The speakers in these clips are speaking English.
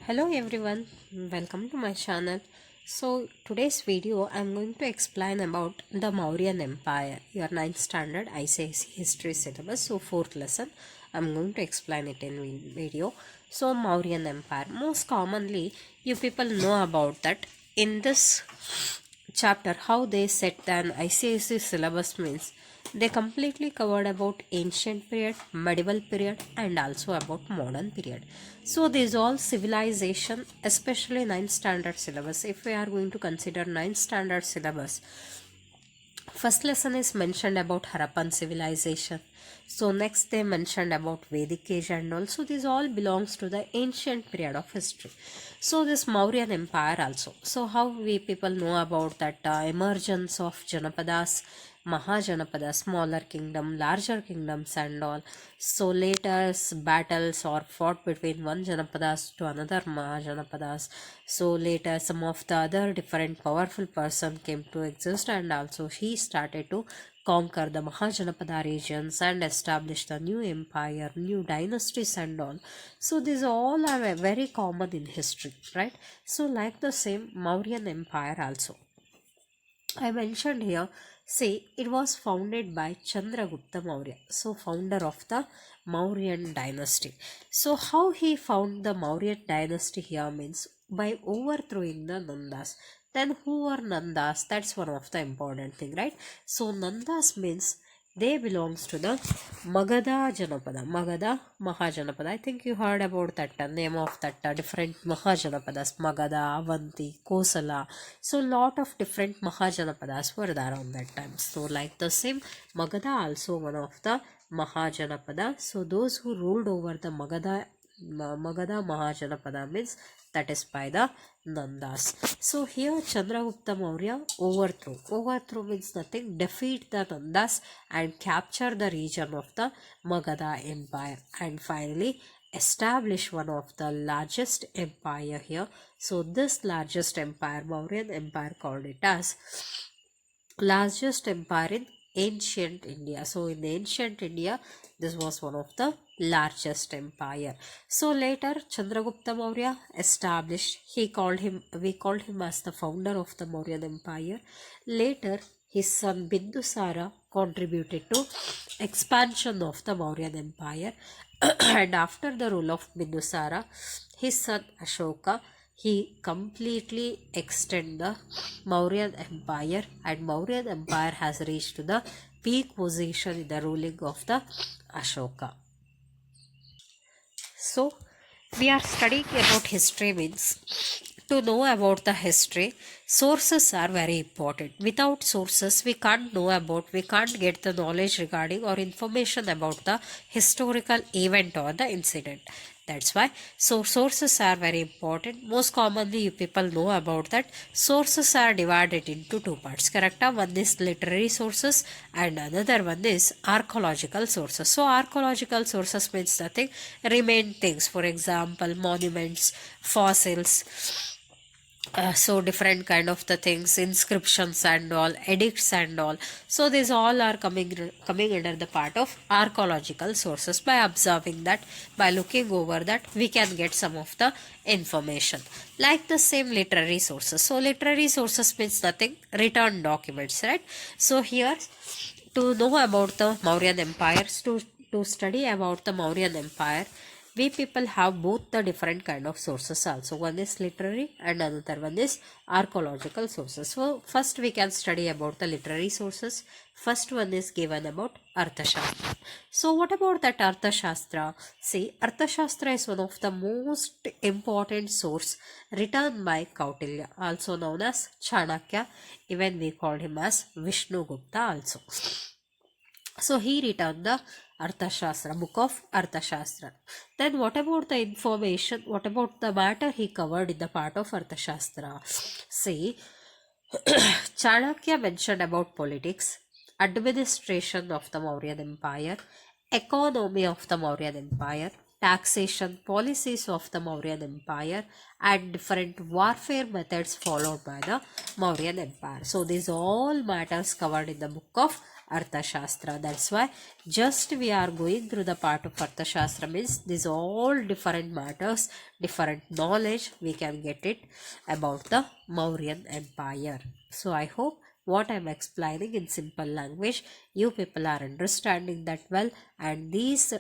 Hello everyone, welcome to my channel. So today's video I'm going to explain about the Mauryan Empire, your 9th standard ICSE history syllabus. So 4th lesson I'm going to explain it in video. So Mauryan Empire, most commonly you people know about that in this chapter how they set an ICSE syllabus means they completely covered about ancient period, medieval period and also about modern period. So these all civilization, especially 9th standard syllabus. If we are going to consider 9th standard syllabus, first lesson is mentioned about Harappan civilization. So next they mentioned about Vedic age and also this all belongs to the ancient period of history. So this Mauryan Empire also. So how we people know about that emergence of Janapadas, Mahajanapada, smaller kingdom, larger kingdoms and all. So later battles or fought between one Janapadas to another Mahajanapadas. So later some of the other different powerful person came to exist and also he started to conquer the Mahajanapada regions and establish the new empire, new dynasties and all. So these all are very common in history, right? So like the same Mauryan Empire also. I mentioned here, say it was founded by Chandragupta Maurya, so founder of the Mauryan dynasty. So how he found the Mauryan dynasty here means by overthrowing the Nandas. Then who are Nandas? That's one of the important thing, right? So Nandas means they belongs to the Magadha Janapada, Magadha Mahajanapada. I think you heard about that name of that different Mahajanapadas, Magadha, Avanti, Kosala. So lot of different Mahajanapadas were there on that time. So like the same Magadha also one of the Mahajanapada. So those who ruled over the Magadha Mahajanapada means that is by the Nandas. So here Chandragupta Maurya overthrew. Overthrow means nothing, defeat the Nandas and capture the region of the Magadha Empire and finally establish one of the largest empire here. So this largest empire, Mauryan Empire, called it as largest empire in ancient India. So in ancient India, this was one of the largest empire. So later Chandragupta Maurya established, we called him as the founder of the Mauryan Empire. Later his son Bindusara contributed to expansion of the Mauryan Empire and after the rule of Bindusara, his son Ashoka, he completely extend the Mauryan Empire and Mauryan Empire has reached to the peak position in the ruling of the Ashoka. So we are studying about history means to know about the history, sources are very important. Without sources, we can't get the knowledge regarding or information about the historical event or the incident. That's why sources are very important. Most commonly you people know about that sources are divided into two parts, correct? One is literary sources and another one is archaeological sources. So archaeological sources means nothing, remain things, for example monuments, fossils, so different kind of the things, inscriptions and all, edicts and all. So these all are coming under the part of archaeological sources. By observing that, by looking over that, we can get some of the information. Like the same literary sources. So literary sources means nothing, written documents, right? So here to know about the Mauryan empires, to study about the Mauryan empire, we people have both the different kind of sources also. One is literary and another one is archaeological sources. So first we can study about the literary sources. First one is given about Arthashastra. So what about that Arthashastra? See, Arthashastra is one of the most important source written by Kautilya, also known as Chanakya. Even we called him as Vishnu Gupta also. So he written the Arthashastra, book of Arthashastra. Then what about the information? What about the matter he covered in the part of Arthashastra? See, Chanakya mentioned about politics, administration of the Mauryan Empire, economy of the Mauryan Empire, taxation policies of the Mauryan Empire, and different warfare methods followed by the Mauryan Empire. So these all matters covered in the book of Arthashastra. That's why just we are going through the part of Arthashastra means these all different matters, different knowledge we can get it about the Mauryan Empire. So I hope what I am explaining in simple language you people are understanding that well, and these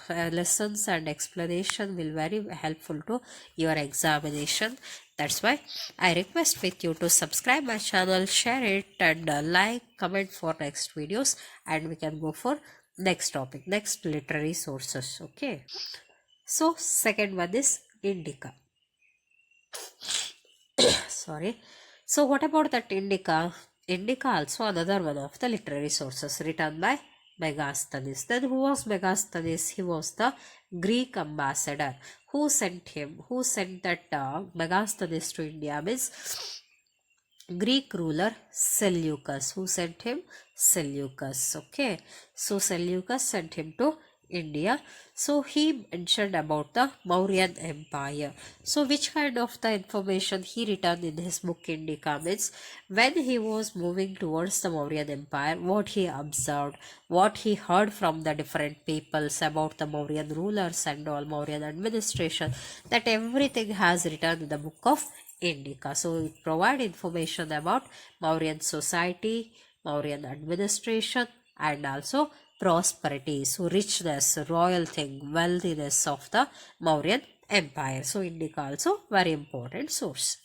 lessons and explanation will very helpful to your examination. That's why I request with you to subscribe my channel, share it, and like, comment for next videos, and we can go for next topic, next literary sources. Okay, so second one is Indica. Sorry. So what about that Indica? Indica also another one of the literary sources written by Megasthenes. Then who was Megasthenes? He was the Greek ambassador. Who sent him? Who sent that Megasthenes to India? Means Greek ruler Seleucus. Who sent him? Seleucus. Okay. So Seleucus sent him to India. So he mentioned about the Mauryan Empire. So which kind of the information he written in his book Indica means when he was moving towards the Mauryan Empire, what he observed, what he heard from the different peoples about the Mauryan rulers and all Mauryan administration, that everything has written in the book of Indica. So it provide information about Mauryan society, Mauryan administration, and also prosperity, so richness, royal thing, wealthiness of the Mauryan Empire. So Indica also very important source.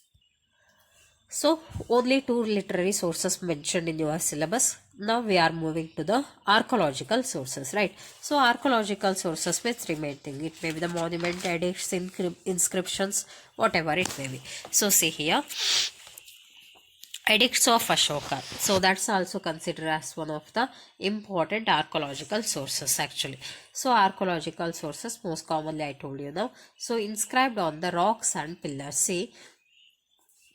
So only two literary sources mentioned in your syllabus. Now we are moving to the archaeological sources, right? So archaeological sources means remain thing. It may be the monument, edicts, inscriptions, whatever it may be. So see here, edicts of Ashoka. So that's also considered as one of the important archaeological sources actually. So archaeological sources most commonly I told you now. So inscribed on the rocks and pillars. See,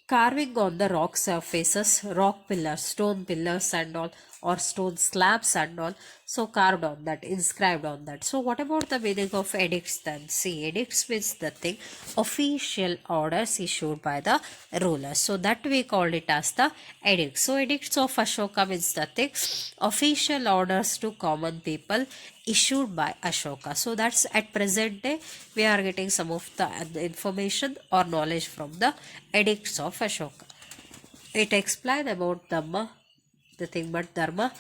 carving on the rock surfaces, rock pillars, stone pillars and all, or stone slabs and all. So carved on that, inscribed on that. So what about the meaning of edicts then? See, edicts means the thing, official orders issued by the rulers. So that we called it as the edicts. So edicts of Ashoka means the thing, official orders to common people issued by Ashoka. So that's at present day we are getting some of the information or knowledge from the edicts of Ashoka. It explains about Dhamma, the thing but Dharma,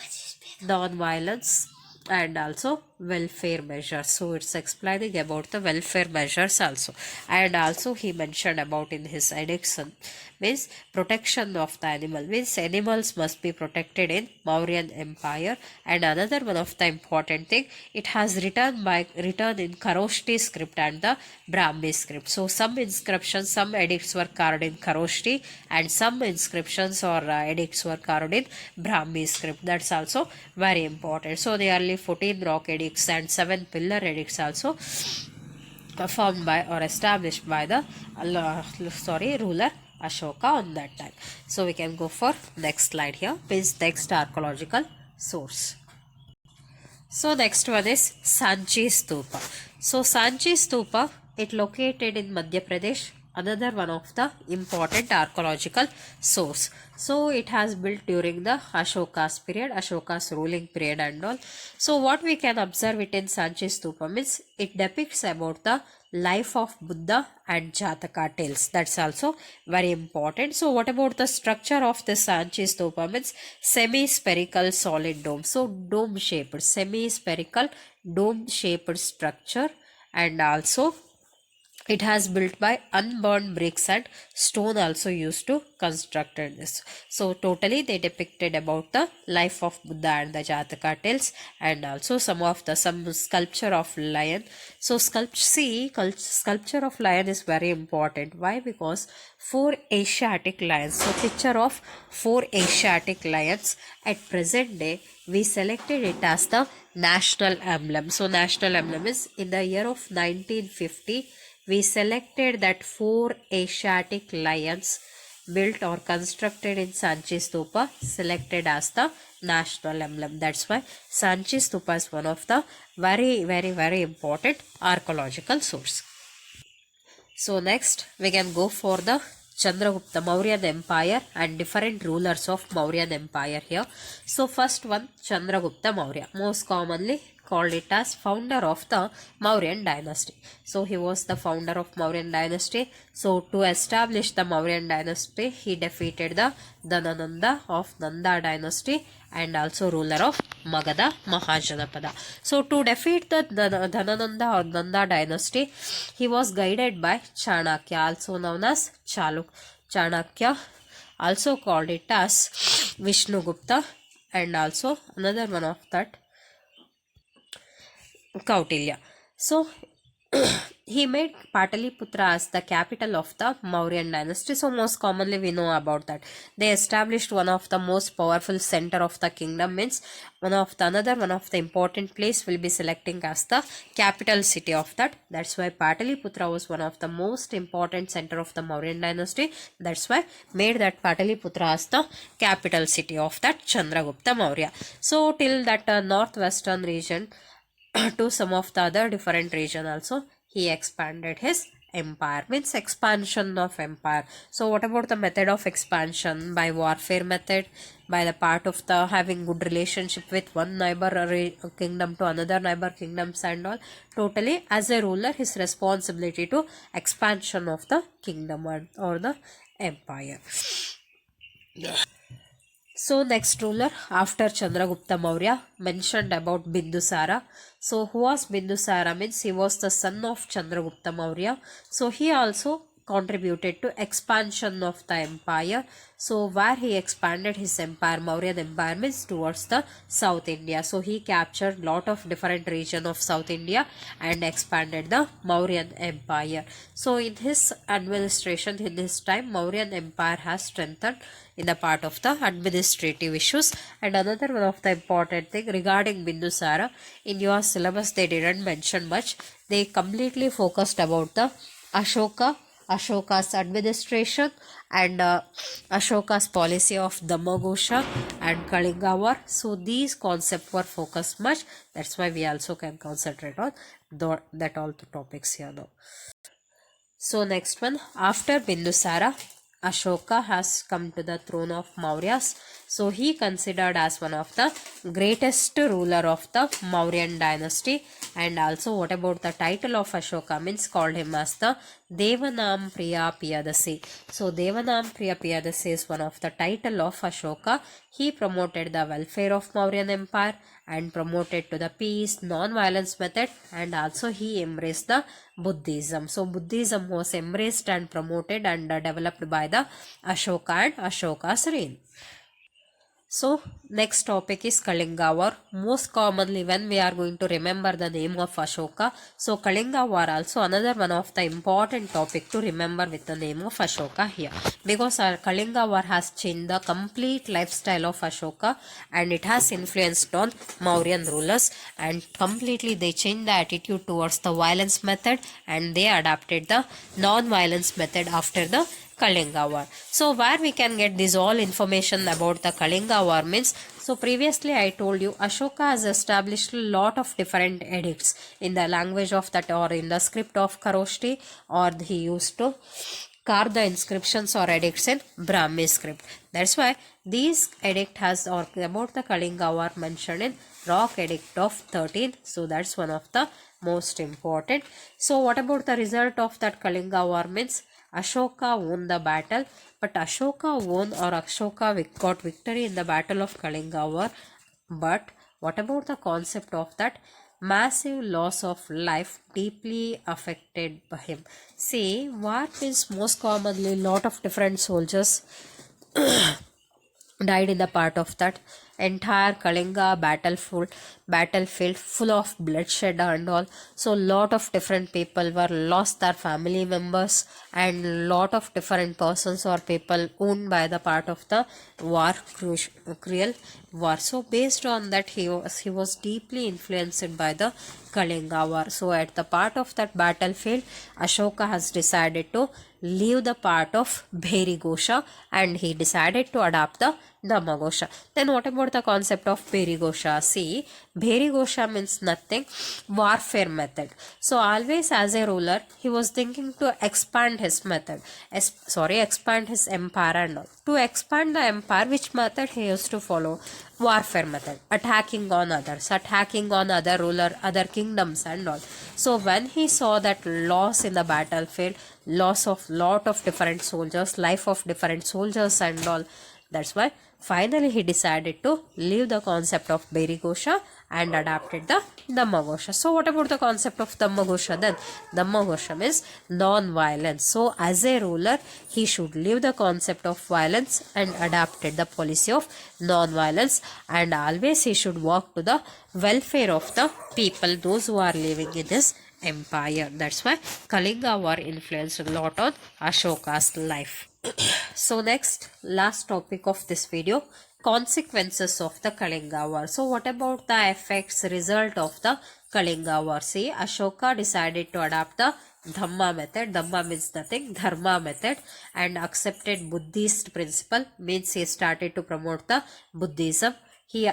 non-violence, and also welfare measures. So it's explaining about the welfare measures also. And also he mentioned about in his addiction means protection of the animal, means animals must be protected in Mauryan Empire. And another one of the important thing, it has written in Kharoshti script and the Brahmi script. So some inscriptions, some edicts were carved in Kharoshti and some inscriptions or edicts were carved in Brahmi script. That's also very important. So nearly 14 rock edicts and 7 pillar edicts also formed by or established by the ruler Ashoka on that time. So we can go for next slide here. Please next archaeological source. So next one is Sanchi Stupa. So Sanchi Stupa, it located in Madhya Pradesh, another one of the important archaeological source. So it has built during the Ashoka's period, Ashoka's ruling period and all. So what we can observe it in Sanchi Stupa means it depicts about the life of Buddha and Jataka tales. That's also very important. So what about the structure of the Sanchi Stupa means semi-spherical solid dome. So dome shaped, semi-spherical dome shaped structure, and also it has built by unburned bricks and stone also used to construct this. So totally they depicted about the life of Buddha and the Jataka tales, and also some sculpture of lion. So sculpture of lion is very important. Why? Because 4 Asiatic lions. So picture of 4 Asiatic lions. At present day we selected it as the national emblem. So national emblem is in the year of 1950. We selected that 4 Asiatic lions built or constructed in Sanchi Stupa, selected as the national emblem. That's why Sanchi Stupa is one of the very important archaeological source. So next we can go for the Chandragupta Mauryan Empire and different rulers of Mauryan Empire here. So first one, Chandragupta Maurya, most commonly called it as founder of the Mauryan dynasty. So he was the founder of Mauryan dynasty. So to establish the Mauryan dynasty, he defeated the Dhanananda of Nanda dynasty and also ruler of Magadha Mahajanapada. So to defeat the Dhanananda or Nanda dynasty, he was guided by Chanakya, also known as Chanakya, also called it as Vishnugupta, and also another one of that Kautilya. So he made Pataliputra as the capital of the Mauryan dynasty. So most commonly we know about that. They established one of the most powerful center of the kingdom, means one of the important place will be selecting as the capital city of that. That's why Pataliputra was one of the most important center of the Mauryan dynasty. That's why made that Pataliputra as the capital city of that Chandragupta Maurya. So till that northwestern region to some of the other different region also he expanded his empire, means expansion of empire. So what about the method of expansion? By warfare method, by the part of the having good relationship with one neighbor kingdom to another neighbor kingdoms and all. Totally as a ruler, his responsibility to expansion of the kingdom or the empire. So next ruler after Chandragupta Maurya mentioned about Bindusara. So who was Bindusara? Means he was the son of Chandragupta Maurya. So he also contributed to expansion of the empire. So where he expanded his empire, Mauryan empire, means towards the South India. So he captured lot of different region of South India and expanded the Mauryan empire. So in his administration, in his time, Mauryan empire has strengthened in the part of the administrative issues. And another one of the important thing regarding Bindusara, in your syllabus they didn't mention much. They completely focused about the Ashoka's administration and Ashoka's policy of Dhammaghosha and Kalinga War. So these concepts were focused much. That's why we also can concentrate on that all the topics here now. So next one, after Bindusara, Ashoka has come to the throne of Mauryas. So he considered as one of the greatest ruler of the Mauryan dynasty. And also what about the title of Ashoka? Means called him as the Devanam Priya Piyadasi. So Devanam Priya Piyadasi is one of the title of Ashoka. He promoted the welfare of Mauryan empire and promoted to the peace, non-violence method, and also he embraced the Buddhism. So Buddhism was embraced and promoted and developed by the Ashoka and Ashoka's reign. So next topic is Kalinga War. Most commonly when we are going to remember the name of Ashoka. So Kalinga War also another one of the important topic to remember with the name of Ashoka here. Because our Kalinga War has changed the complete lifestyle of Ashoka and it has influenced on Mauryan rulers and completely they changed the attitude towards the violence method and they adapted the non-violence method after the Kalinga War. So where we can get this all information about the Kalinga War means, so previously I told you Ashoka has established a lot of different edicts in the language of that or in the script of Kharoshti, or he used to carve the inscriptions or edicts in Brahmi script. That's why these edict has or about the Kalinga War mentioned in Rock Edict of 13. So that's one of the most important. So what about the result of that Kalinga War means? Ashoka won the battle, but Ashoka won or Ashoka got victory in the battle of Kalinga War. But what about the concept of that? Massive loss of life deeply affected by him. See, war means most commonly lot of different soldiers died in the part of that entire Kalinga battlefield full of bloodshed and all. So lot of different people were lost their family members and lot of different persons or people owned by the part of the war, cruel war. So based on that he was deeply influenced by the Kalinga War. So at the part of that battlefield Ashoka has decided to leave the part of Bheri Gosha and he decided to adopt the Dhammagosha. Then what about the concept of Bherigosha? See, Bherigosha means nothing, warfare method. So always as a ruler, he was thinking to expand his method, expand his empire and all. To expand the empire, which method he used to follow? Warfare method, attacking on others, attacking on other ruler, other kingdoms and all. So when he saw that loss in the battlefield, loss of lot of different soldiers, life of different soldiers and all, that's why finally he decided to leave the concept of Bherigosha and adapted the Dhammagosha. So what about the concept of Dhammagosha then? Dhammagosha means non-violence. So as a ruler, he should leave the concept of violence and adapted the policy of non-violence, and always he should work to the welfare of the people, those who are living in his empire. That's why Kalinga war influenced a lot on Ashoka's life. So next, last topic of this video, consequences of the Kalinga war. So what about the effects, result of the Kalinga war? See, Ashoka decided to adopt the Dhamma method. Dhamma means nothing, Dharma method, and accepted Buddhist principle, means he started to promote the Buddhism. He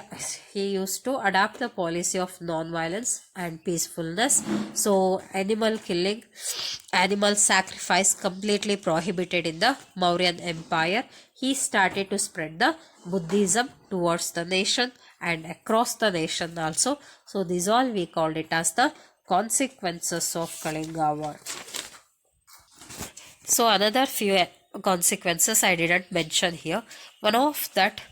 used to adopt the policy of non-violence and peacefulness. So animal killing, animal sacrifice completely prohibited in the Mauryan Empire. He started to spread the Buddhism towards the nation and across the nation also. So these all we called it as the consequences of Kalinga war. So another few consequences I didn't mention here. One of that,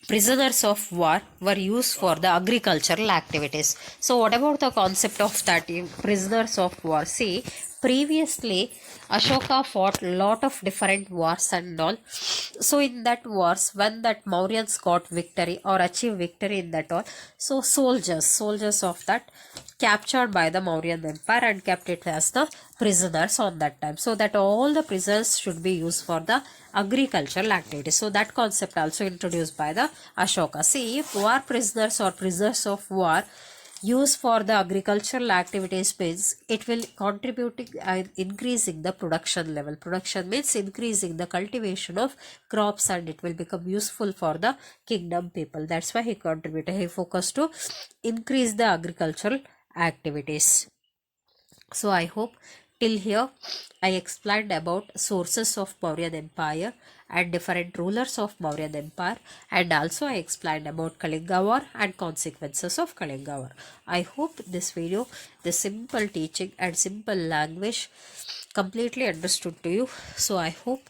prisoners of war were used for the agricultural activities. So what about the concept of that prisoners of war? See, previously Ashoka fought a lot of different wars and all. So in that wars, when that Mauryans got victory or achieved victory in that all, so soldiers of that captured by the Mauryan Empire and kept it as the prisoners on that time. So that all the prisoners should be used for the agricultural activities. So that concept also introduced by the Ashoka. See, if war prisoners or prisoners of war used for the agricultural activities means it will contribute increasing the production level. Production means increasing the cultivation of crops, and it will become useful for the kingdom people. That's why he contributed. He focused to increase the agricultural activities. So I hope till here I explained about sources of Mauryan Empire and different rulers of Mauryan Empire, and also I explained about Kalinga war and consequences of Kalinga war. I hope this video, the simple teaching and simple language completely understood to you. So I hope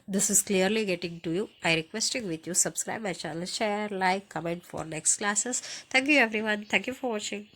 this is clearly getting to you. I requesting with you subscribe my channel, share, like, comment for next classes. Thank you everyone. Thank you for watching.